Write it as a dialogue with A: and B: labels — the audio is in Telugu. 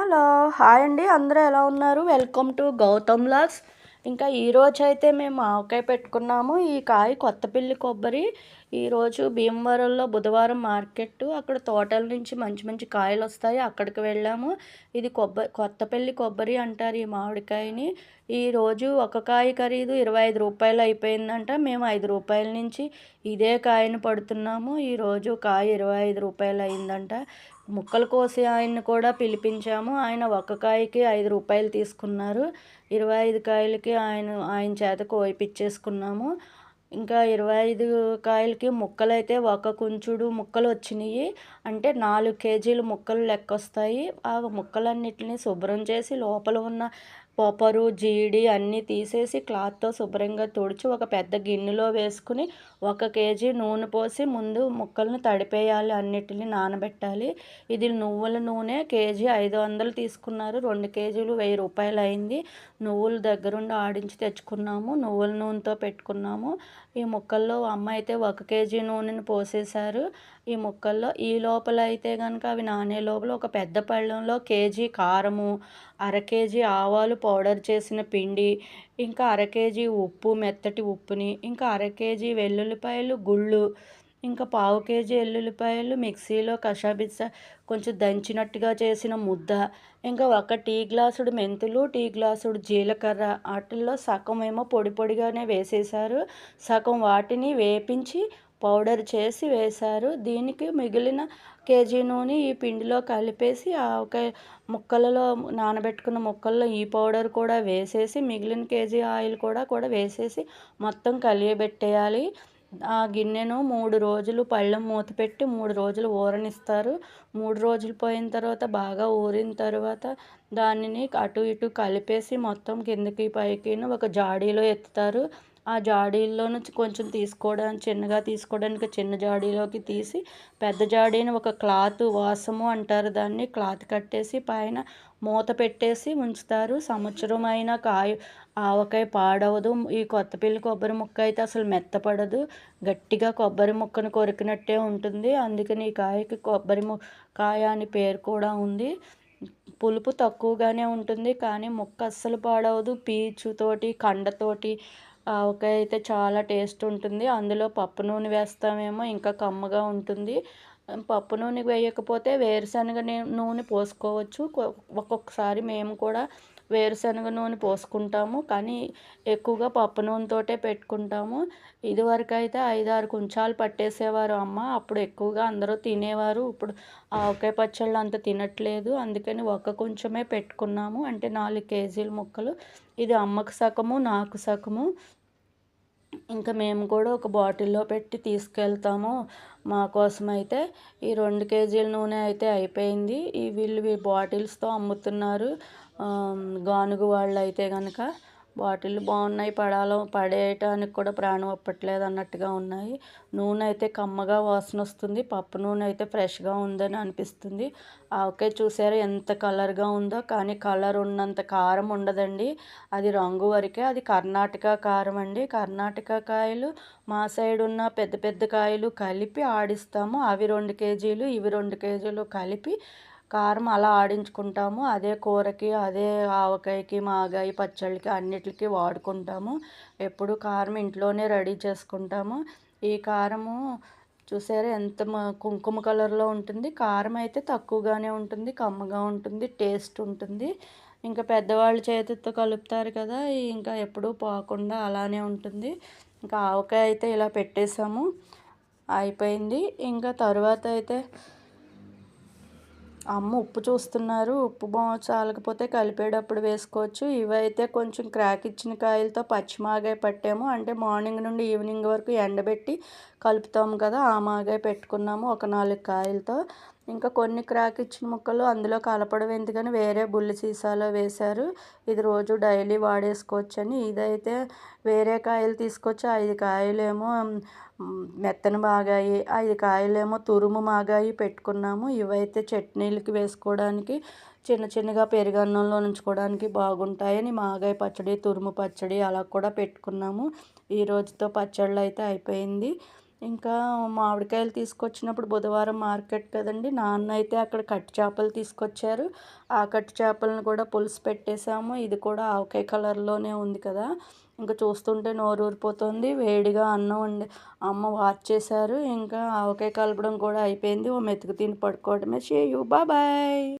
A: హలో! హాయ్ అండి. అందరూ ఎలా ఉన్నారు? Welcome to Gautam vlogs. ఇంకా ఈరోజైతే మేము ఆవకాయ పెట్టుకున్నాము. ఈ కాయ కొత్తపల్లి కొబ్బరి. ఈరోజు భీమవరంలో బుధవారం మార్కెట్టు. అక్కడ తోటల నుంచి మంచి మంచి కాయలొస్తాయి. అక్కడికి వెళ్ళాము. ఇది కొత్తపల్లి కొబ్బరి అంటారు ఈ మామిడికాయని. ఈరోజు ఒక కాయ ఖరీదు రూ. 25 అయిపోయిందంట. మేము రూ. 5 నుంచి ఇదే కాయను పడుతున్నాము. ఈరోజు కాయ రూ. 25 అయిందంట. ముక్కలు కోసి ఆయన్ని కూడా పిలిపించాము. ఆయన ఒక్క కాయకి రూ. 5 తీసుకున్నారు. 25 కాయలకి ఆయన చేత కోయిపిచ్చేసుకున్నాము. ఇంకా 25 కాయలకి ముక్కలైతే ఒక కుంచుడు ముక్కలు వచ్చినాయి. అంటే 4 కేజీలు ముక్కలు లెక్కొస్తాయి. ఆ ముక్కలన్నిటిని శుభ్రం చేసి లోపల ఉన్న పొపరు జీడి అన్నీ తీసేసి క్లాత్తో శుభ్రంగా తుడిచి ఒక పెద్ద గిన్నెలో వేసుకుని 1 కేజీ నూనె పోసి ముందు ముక్కలను తడిపేయాలి, అన్నిటిని నానబెట్టాలి. ఇది నువ్వుల నూనె కేజీ 500 తీసుకున్నారు. 2 కేజీలు రూ. 1000 అయింది. నువ్వులు దగ్గరుండి ఆడించి తెచ్చుకున్నాము. నువ్వుల నూనెతో పెట్టుకున్నాము. ఈ ముక్కల్లో అమ్మ అయితే 1 కేజీ నూనెను పోసేశారు. ఈ ముక్కల్లో ఈ లోపల అయితే కనుక అవి నానే లోపల ఒక పెద్ద పళ్ళెంలో కేజీ కారము, కేజీ ఆవాలు పౌడర్ చేసిన పిండి, ఇంకా కేజీ ఉప్పు, మెత్తటి ఉప్పుని, ఇంకా కేజీ వెల్లుల్లిపాయలు గుళ్ళు, ఇంకా పావు కేజీ ఎల్లుల్లిపాయలు మిక్సీలో కషాపిచ్చ కొంచెం దంచినట్టుగా చేసిన ముద్ద, ఇంకా 1 టీ గ్లాసుడు మెంతులు, టీ గ్లాసుడు జీలకర్ర, వాటిల్లో సగం ఏమో పొడి పొడిగానే వేసేశారు. సగం వాటిని వేపించి పౌడర్ చేసి వేశారు. దీనికి మిగిలిన కేజీ నూనె ఈ పిండిలో కలిపేసి ఆవకాయ ముక్కలలో నానబెట్టుకున్న ముక్కల్లో ఈ పౌడర్ కూడా వేసేసి మిగిలిన కేజీ ఆయిల్ కూడా వేసేసి మొత్తం కలియబెట్టేయాలి. ఆ గిన్నెను 3 రోజులు పళ్ళెం మూత పెట్టి 3 రోజులు ఊరనిస్తారు. 3 రోజులు పోయిన తర్వాత బాగా ఊరిన తర్వాత దానిని అటు ఇటు కలిపేసి మొత్తం కిందకి పైకి ఒక జాడీలో ఎత్తుతారు. ఆ జాడీల్లో నుంచి కొంచెం చిన్నగా తీసుకోవడానికి చిన్న జాడీలోకి తీసి పెద్ద జాడీని ఒక క్లాత్ వాసము అంటారు దాన్ని, క్లాత్ కట్టేసి పైన మూత పెట్టేసి ఉంచుతారు. సంవత్సరం అయినా ఆవకాయ పాడవదు. ఈ కొత్తపల్లి కొబ్బరి ముక్క అయితే అసలు మెత్తపడదు. గట్టిగా కొబ్బరి ముక్కను కొరికినట్టే ఉంటుంది. అందుకని ఈ కాయకి కాయ అని పేరు కూడా ఉంది. పులుపు తక్కువగానే ఉంటుంది కానీ ముక్క అస్సలు పాడవదు. పీచుతోటి కండతోటి ఆవకాయ అయితే చాలా టేస్ట్ ఉంటుంది. అందులో పప్పు నూనె వేస్తామేమో ఇంకా కమ్మగా ఉంటుంది. పప్పు నూనె వేయకపోతే వేరుశనగ నూనె పోసుకోవచ్చు. ఒక్కొక్కసారి మేము కూడా వేరుశనగ నూనె పోసుకుంటాము కానీ ఎక్కువగా పప్పు నూనెతోటే పెట్టుకుంటాము. ఇదివరకు అయితే 5-6 కుంచాలు పట్టేసేవారు అమ్మ. అప్పుడు ఎక్కువగా అందరూ తినేవారు. ఇప్పుడు ఆవకాయ పచ్చళ్ళు అంత తినట్లేదు. అందుకని కొంచెమే పెట్టుకున్నాము. అంటే 4 కేజీల ముక్కలు. ఇది అమ్మకు సగము, నాకు సగము. ఇంకా మేము కూడా ఒక బాటిల్లో పెట్టి తీసుకెళ్తాము మా కోసమైతే. ఈ 2 కేజీల నూనె అయితే అయిపోయింది. వీళ్ళు బాటిల్స్తో అమ్ముతున్నారు. గానుగు వాళ్ళు అయితే కనుక బాటిల్ బాగున్నాయి, పడేయటానికి కూడా ప్రాణం ఒప్పట్లేదు అన్నట్టుగా ఉన్నాయి. నూనె అయితే కమ్మగా వాసన వస్తుంది. పప్పు నూనె అయితే ఫ్రెష్గా ఉందని అనిపిస్తుంది. ఆవకాయ చూసారా ఎంత కలర్గా ఉందో, కానీ కలర్ ఉన్నంత కారం ఉండదండి. అది రంగు వరకే. అది కర్ణాటక కారం అండి. కర్ణాటక కాయలు మా సైడ్ ఉన్న పెద్ద పెద్ద కాయలు కలిపి ఆడిస్తాము. అవి 2 కేజీలు, ఇవి 2 కేజీలు కలిపి కారం అలా ఆడించుకుంటాము. అదే కూరకి, అదే ఆవకాయకి, మాగాయ పచ్చళ్ళకి అన్నిటికి వాడుకుంటాము. ఎప్పుడు కారం ఇంట్లోనే రెడీ చేసుకుంటాము. ఈ కారము చూసారా ఎంత కుంకుమ కలర్లో ఉంటుంది. కారం అయితే తక్కువగానే ఉంటుంది, కమ్మగా ఉంటుంది, టేస్ట్ ఉంటుంది. ఇంకా పెద్దవాళ్ళు చేతితో కలుపుతారు కదా, ఇంకా ఎప్పుడూ పోకుండా అలానే ఉంటుంది. ఇంకా ఆవకాయ అయితే ఇలా పెట్టేసాము, అయిపోయింది. ఇంకా తర్వాత అయితే అమ్మ ఉప్పు చూస్తున్నారు. ఉప్పు చాలకపోతే కలిపేటప్పుడు వేసుకోవచ్చు. ఇవైతే కొంచెం క్రాక్ ఇచ్చిన కాయలతో పచ్చి మాగాయ పట్టాము. అంటే మార్నింగ్ నుండి ఈవినింగ్ వరకు ఎండబెట్టి కలుపుతాము కదా, ఆ మాగాయ పెట్టుకున్నాము ఒక 4 కాయలతో. ఇంకా కొన్ని క్రాక్ ఇచ్చిన ముక్కలు అందులో కలపడం ఎందుకని వేరే బుల్లి సీసాలో వేశారు. ఇది రోజు డైలీ వాడేసుకోవచ్చని. ఇదైతే వేరే కాయలు తీసుకొచ్చి 5 కాయలేమో మెత్తన మాగాయి, 5 కాయలేమో తురుము మాగాయి పెట్టుకున్నాము. ఇవైతే చట్నీలకి వేసుకోవడానికి, చిన్న చిన్నగా పెరుగన్నంలో ఉంచుకోవడానికి బాగుంటాయని మాగాయ పచ్చడి, తురుము పచ్చడి అలా కూడా పెట్టుకున్నాము. ఈ రోజుతో పచ్చళ్ళు అయితే అయిపోయింది. ఇంకా మామిడికాయలు తీసుకొచ్చినప్పుడు బుధవారం మార్కెట్ కదండీ! నాన్న అయితే అక్కడ కట్టు చేపలు తీసుకొచ్చారు. ఆ కట్టు చేపలను కూడా పులుసు పెట్టేసాము. ఇది కూడా ఆవకాయ కలర్‌లోనే ఉంది కదా! ఇంక చూస్తుంటే నోరూరిపోతుంది. వేడిగా అన్నం అమ్మ వార్చేశారు. ఇంకా ఆవకాయ కలపడం కూడా అయిపోయింది. ఓ మెతుకు తిని పడుకోవడమే. See you. బాయ్.